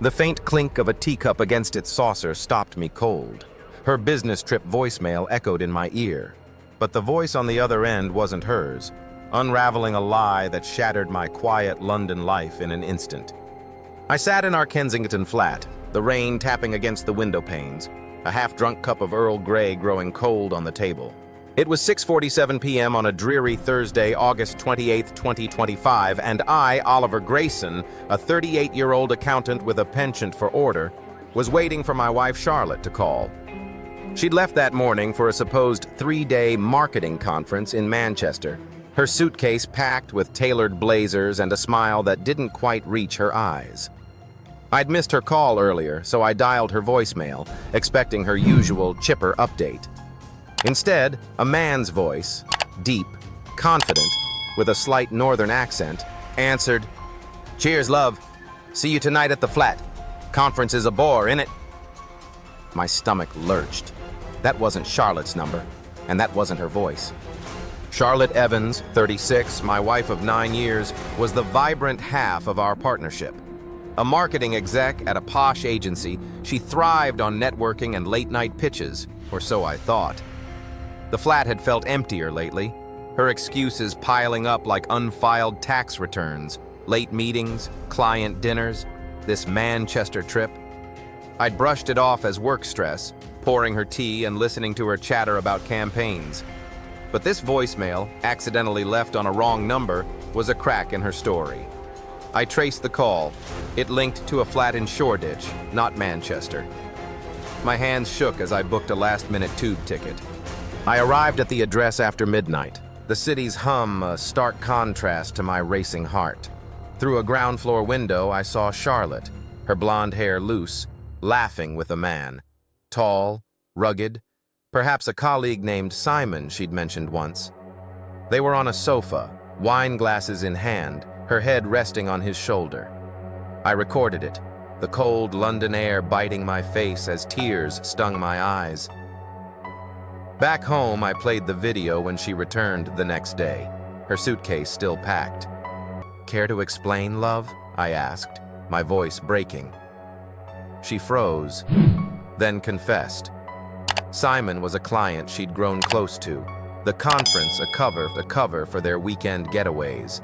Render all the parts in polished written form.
The faint clink of a teacup against its saucer stopped me cold. Her business trip voicemail echoed in my ear, but the voice on the other end wasn't hers, unraveling a lie that shattered my quiet London life in an instant. I sat in our Kensington flat, the rain tapping against the window panes, a half-drunk cup of Earl Grey growing cold on the table. It was 6:47 p.m. on a dreary Thursday, August 28, 2025, and I, Oliver Grayson, a 38-year-old accountant with a penchant for order, was waiting for my wife Charlotte to call. She'd left that morning for a supposed 3-day marketing conference in Manchester, her suitcase packed with tailored blazers and a smile that didn't quite reach her eyes. I'd missed her call earlier, so I dialed her voicemail, expecting her usual chipper update. Instead, a man's voice, deep, confident, with a slight northern accent, answered, "Cheers, love. See you tonight at the flat. Conference is a bore, innit?" My stomach lurched. That wasn't Charlotte's number, and that wasn't her voice. Charlotte Evans, 36, my wife of 9 years, was the vibrant half of our partnership. A marketing exec at a posh agency, she thrived on networking and late-night pitches, or so I thought. The flat had felt emptier lately, her excuses piling up like unfiled tax returns, late meetings, client dinners, this Manchester trip. I'd brushed it off as work stress, pouring her tea and listening to her chatter about campaigns. But this voicemail, accidentally left on a wrong number, was a crack in her story. I traced the call. It linked to a flat in Shoreditch, not Manchester. My hands shook as I booked a last-minute tube ticket. I arrived at the address after midnight, the city's hum a stark contrast to my racing heart. Through a ground-floor window, I saw Charlotte, her blonde hair loose, laughing with a man. Tall, rugged, perhaps a colleague named Simon she'd mentioned once. They were on a sofa, wine glasses in hand, her head resting on his shoulder. I recorded it, the cold London air biting my face as tears stung my eyes. Back home, I played the video when she returned the next day, her suitcase still packed. "Care to explain, love?" I asked, my voice breaking. She froze, then confessed. Simon was a client she'd grown close to, the conference a cover for their weekend getaways.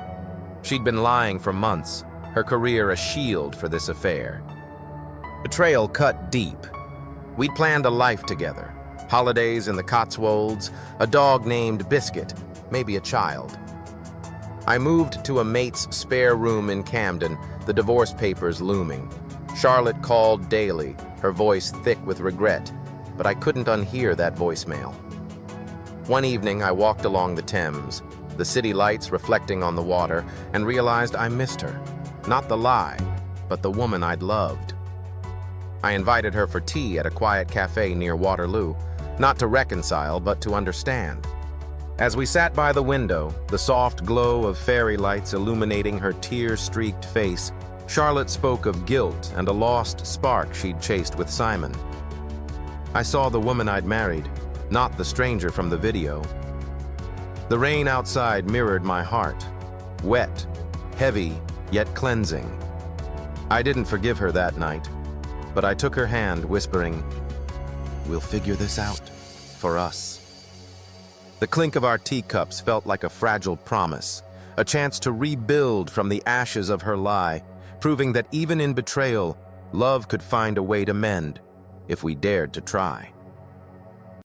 She'd been lying for months, her career a shield for this affair. Betrayal cut deep. We'd planned a life together. Holidays in the Cotswolds, a dog named Biscuit, maybe a child. I moved to a mate's spare room in Camden, the divorce papers looming. Charlotte called daily, her voice thick with regret, but I couldn't unhear that voicemail. One evening, I walked along the Thames, the city lights reflecting on the water, and realized I missed her. Not the lie, but the woman I'd loved. I invited her for tea at a quiet cafe near Waterloo, not to reconcile, but to understand. As we sat by the window, the soft glow of fairy lights illuminating her tear-streaked face, Charlotte spoke of guilt and a lost spark she'd chased with Simon. I saw the woman I'd married, not the stranger from the video. The rain outside mirrored my heart, wet, heavy, yet cleansing. I didn't forgive her that night, but I took her hand, whispering, "We'll figure this out, for us." The clink of our teacups felt like a fragile promise, a chance to rebuild from the ashes of her lie, proving that even in betrayal, love could find a way to mend, if we dared to try.